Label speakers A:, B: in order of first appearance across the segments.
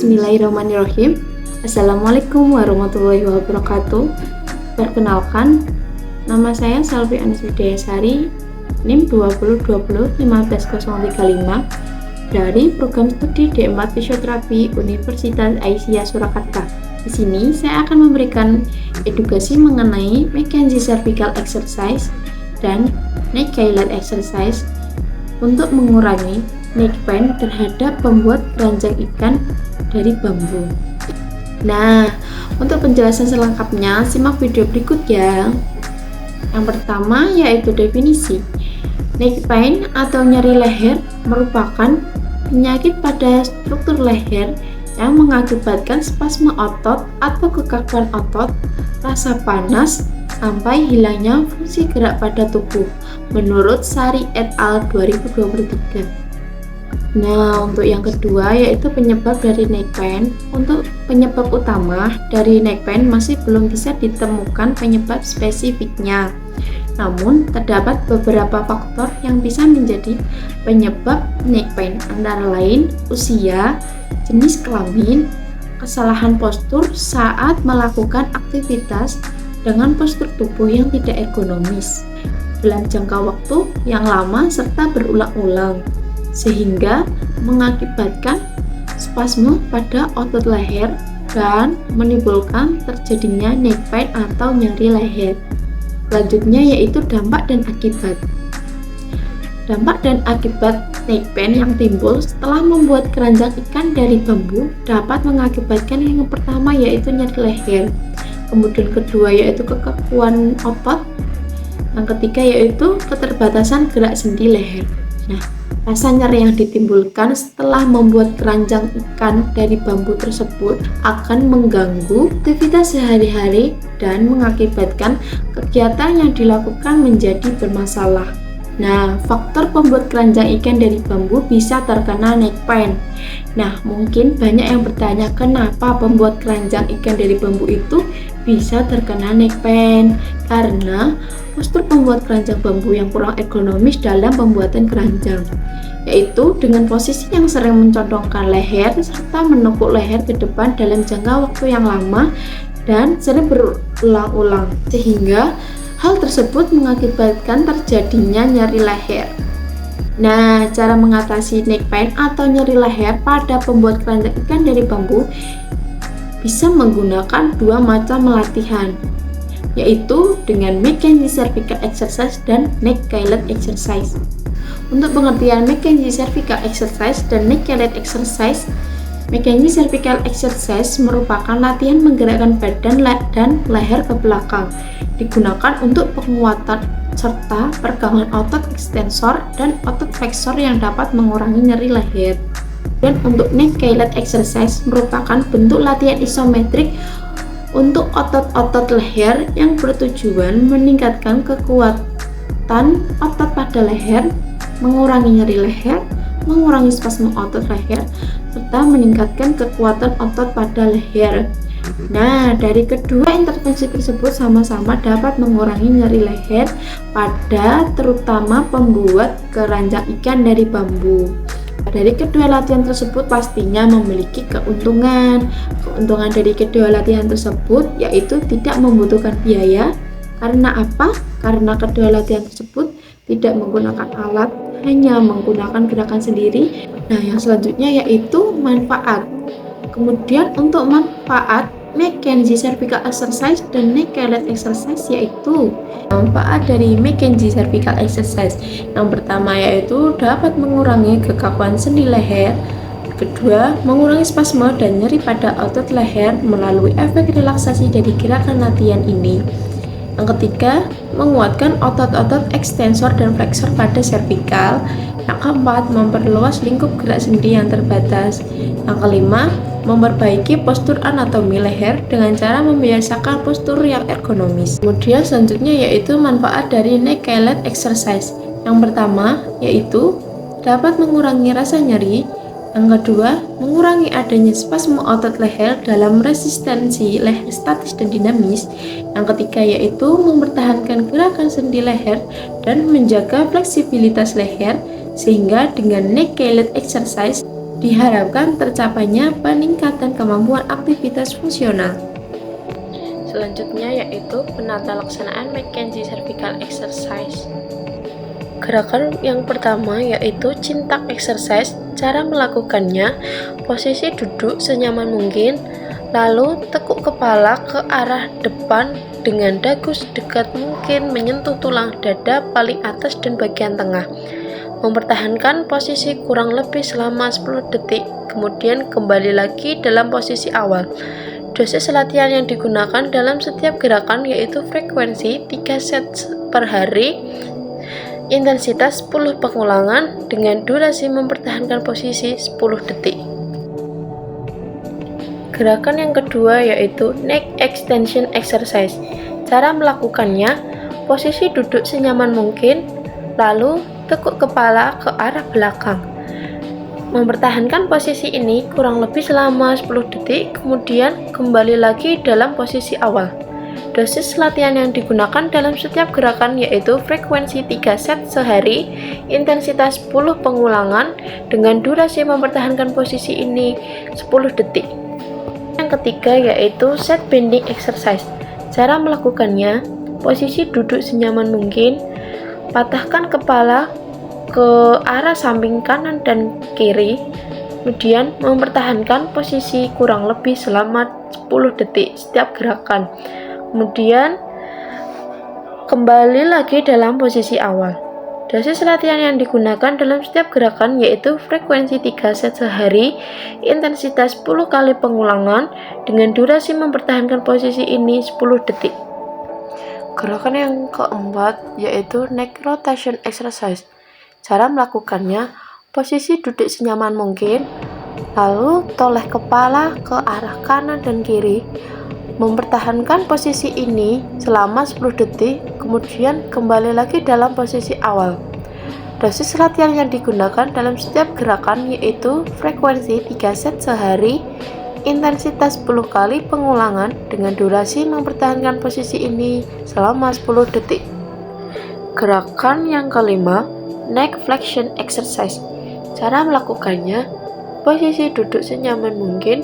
A: Bismillahirrahmanirrahim. Assalamualaikum warahmatullahi wabarakatuh. Perkenalkan, nama saya Salvi Anis Widyasari, NIM 2020-15035 dari program studi D4 Fisioterapi Universitas Aisyah Surakarta. Di sini saya akan memberikan edukasi mengenai mekanisme cervical exercise dan neck highlight exercise untuk mengurangi neck pain terhadap pembuat keranjang ikan dari bambu. Nah, untuk penjelasan selengkapnya simak video berikut ya. Yang pertama yaitu definisi. Neck pain atau nyeri leher merupakan penyakit pada struktur leher yang mengakibatkan spasme otot atau kekakuan otot, rasa panas, sampai hilangnya fungsi gerak pada tubuh, menurut Sari et al. 2023. Nah, untuk yang kedua yaitu penyebab dari neck pain. Untuk penyebab utama dari neck pain masih belum bisa ditemukan penyebab spesifiknya. Namun, terdapat beberapa faktor yang bisa menjadi penyebab neck pain, antara lain usia, jenis kelamin, kesalahan postur saat melakukan aktivitas dengan postur tubuh yang tidak ergonomis, dalam jangka waktu yang lama serta berulang-ulang, sehingga mengakibatkan spasme pada otot leher dan menimbulkan terjadinya neck pain atau nyeri leher. Selanjutnya yaitu dampak dan akibat. Dampak dan akibat neck pain yang timbul setelah membuat keranjang ikan dari bambu dapat mengakibatkan yang pertama yaitu nyeri leher, kemudian kedua yaitu kekakuan otot, yang ketiga yaitu keterbatasan gerak sendi leher. Nah, rasa nyeri yang ditimbulkan setelah membuat keranjang ikan dari bambu tersebut akan mengganggu aktivitas sehari-hari dan mengakibatkan kegiatan yang dilakukan menjadi bermasalah. Nah, faktor pembuat keranjang ikan dari bambu bisa terkena neck pain. Nah, mungkin banyak yang bertanya kenapa pembuat keranjang ikan dari bambu itu bisa terkena neck pain? Karena postur pembuat keranjang bambu yang kurang ergonomis dalam pembuatan keranjang, yaitu dengan posisi yang sering mencondongkan leher serta menekuk leher ke depan dalam jangka waktu yang lama dan sering berulang-ulang, sehingga hal tersebut mengakibatkan terjadinya nyeri leher. Nah, cara mengatasi neck pain atau nyeri leher pada pembuat keranjang ikan dari bambu bisa menggunakan dua macam latihan, yaitu dengan mekanisme cervical exercise dan neck highlight exercise. Untuk pengertian mekanisme cervical exercise dan neck highlight exercise, mekanisme cervical exercise merupakan latihan menggerakkan badan dan leher ke belakang, digunakan untuk penguatan serta perkembangan otot ekstensor dan otot flexor yang dapat mengurangi nyeri leher. Dan untuk neck highlight exercise merupakan bentuk latihan isometrik untuk otot-otot leher yang bertujuan meningkatkan kekuatan otot pada leher, mengurangi nyeri leher, mengurangi spasme otot leher, serta meningkatkan kekuatan otot pada leher. Nah, dari kedua intervensi tersebut sama-sama dapat mengurangi nyeri leher pada terutama pembuat keranjang ikan dari bambu. Dari kedua latihan tersebut pastinya memiliki keuntungan. Keuntungan dari kedua latihan tersebut yaitu tidak membutuhkan biaya. Karena apa? Karena kedua latihan tersebut tidak menggunakan alat, hanya menggunakan gerakan sendiri. Nah, yang selanjutnya yaitu manfaat. Kemudian untuk manfaat mekanisme cervical exercise dan neck highlight exercise yaitu manfaat dari mekanisme cervical exercise. Yang pertama yaitu dapat mengurangi kekakuan sendi leher. Kedua, mengurangi spasme dan nyeri pada otot leher melalui efek relaksasi dari gerakan latihan ini. Yang ketiga, menguatkan otot-otot ekstensor dan flexor pada cervical. Yang keempat, memperluas lingkup gerak sendi yang terbatas. Yang kelima, memperbaiki postur anatomi leher dengan cara membiasakan postur yang ergonomis. Kemudian selanjutnya yaitu manfaat dari neck highlight exercise. Yang pertama yaitu dapat mengurangi rasa nyeri. Yang kedua, mengurangi adanya spasme otot leher dalam resistensi leher statis dan dinamis. Yang ketiga yaitu mempertahankan gerakan sendi leher dan menjaga fleksibilitas leher, sehingga dengan neck highlight exercise Diharapkan tercapainya peningkatan kemampuan aktivitas fungsional. Selanjutnya yaitu penata laksanaan McKenzie Cervical Exercise. Gerakan yang pertama yaitu chin tuck exercise. Cara melakukannya, posisi duduk senyaman mungkin, lalu tekuk kepala ke arah depan dengan dagu sedekat mungkin menyentuh tulang dada paling atas dan bagian tengah. Mempertahankan posisi kurang lebih selama 10 detik, kemudian kembali lagi dalam posisi awal. Dosis latihan yang digunakan dalam setiap gerakan yaitu frekuensi 3 set per hari, intensitas 10 pengulangan dengan durasi mempertahankan posisi 10 detik. Gerakan yang kedua yaitu neck extension exercise. Cara melakukannya, posisi duduk senyaman mungkin, lalu tekuk kepala ke arah belakang. Mempertahankan posisi ini kurang lebih selama 10 detik, kemudian kembali lagi dalam posisi awal. Dosis latihan yang digunakan dalam setiap gerakan yaitu frekuensi 3 set sehari, intensitas 10 pengulangan dengan durasi mempertahankan posisi ini 10 detik. Yang ketiga yaitu set bending exercise. Cara melakukannya, posisi duduk senyaman mungkin, patahkan kepala ke arah samping kanan dan kiri, kemudian mempertahankan posisi kurang lebih selama 10 detik setiap gerakan. Kemudian kembali lagi dalam posisi awal. Dosis latihan yang digunakan dalam setiap gerakan yaitu frekuensi 3 set sehari, intensitas 10 kali pengulangan dengan durasi mempertahankan posisi ini 10 detik. Gerakan yang keempat yaitu neck rotation exercise. Cara melakukannya, posisi duduk senyaman mungkin, lalu toleh kepala ke arah kanan dan kiri. Mempertahankan posisi ini selama 10 detik, kemudian kembali lagi dalam posisi awal. Dosis latihan yang digunakan dalam setiap gerakan yaitu frekuensi 3 set sehari, intensitas 10 kali pengulangan dengan durasi mempertahankan posisi ini selama 10 detik. Gerakan yang kelima, neck flexion exercise. Cara melakukannya, posisi duduk senyaman mungkin,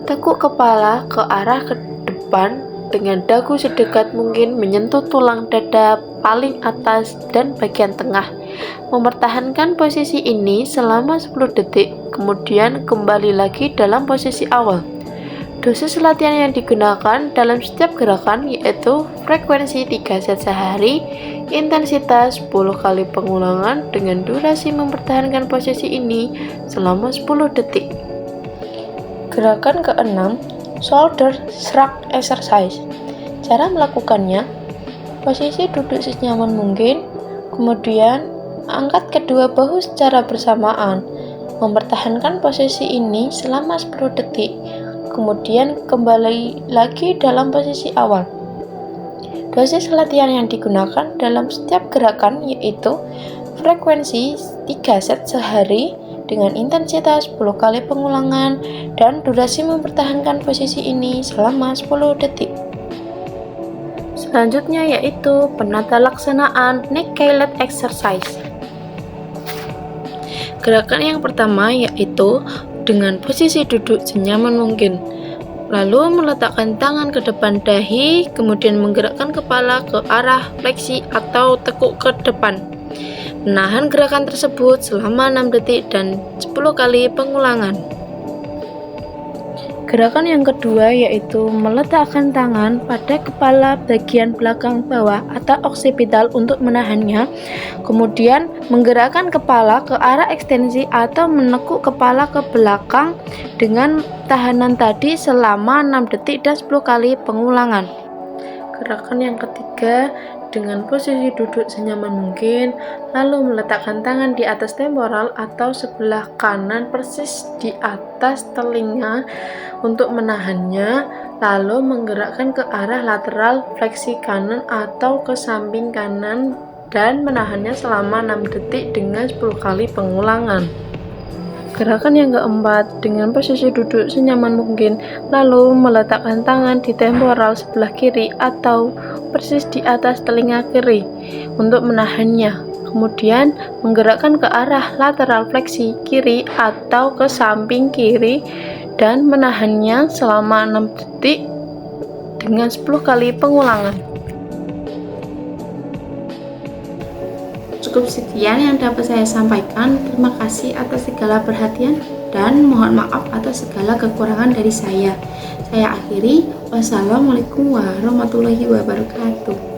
A: tekuk kepala ke arah depan dengan dagu sedekat mungkin menyentuh tulang dada paling atas dan bagian tengah. Mempertahankan posisi ini selama 10 detik, kemudian kembali lagi dalam posisi awal. Dosis latihan yang digunakan dalam setiap gerakan yaitu frekuensi 3 set sehari, intensitas 10 kali pengulangan dengan durasi mempertahankan posisi ini selama 10 detik. Gerakan keenam, shoulder shrug exercise. Cara melakukannya, posisi duduk senyaman mungkin, kemudian angkat kedua bahu secara bersamaan, mempertahankan posisi ini selama 10 detik, kemudian kembali lagi dalam posisi awal. Dosis latihan yang digunakan dalam setiap gerakan yaitu frekuensi 3 set sehari dengan intensitas 10 kali pengulangan dan durasi mempertahankan posisi ini selama 10 detik. Selanjutnya yaitu penata laksanaan neck collet exercise. Gerakan yang pertama yaitu dengan posisi duduk senyaman mungkin, lalu meletakkan tangan ke depan dahi, kemudian menggerakkan kepala ke arah fleksi atau tekuk ke depan. Menahan gerakan tersebut selama 6 detik dan 10 kali pengulangan. Gerakan yang kedua yaitu meletakkan tangan pada kepala bagian belakang bawah atau occipital untuk menahannya, kemudian menggerakkan kepala ke arah ekstensi atau menekuk kepala ke belakang dengan tahanan tadi selama 6 detik dan 10 kali pengulangan. Gerakan yang ketiga, dengan posisi duduk senyaman mungkin, lalu meletakkan tangan di atas temporal atau sebelah kanan persis di atas telinga untuk menahannya, lalu menggerakkan ke arah lateral fleksi kanan atau ke samping kanan dan menahannya selama 6 detik dengan 10 kali pengulangan. Gerakan yang keempat, dengan posisi duduk senyaman mungkin, lalu meletakkan tangan di temporal sebelah kiri atau persis di atas telinga kiri untuk menahannya.
B: kemudian menggerakkan ke arah lateral fleksi kiri atau ke samping kiri dan menahannya selama 6 detik dengan 10 kali pengulangan.
A: Cukup sekian yang dapat saya sampaikan. Terima kasih atas segala perhatian dan mohon maaf atas segala kekurangan dari saya. Saya akhiri. Wassalamualaikum warahmatullahi wabarakatuh.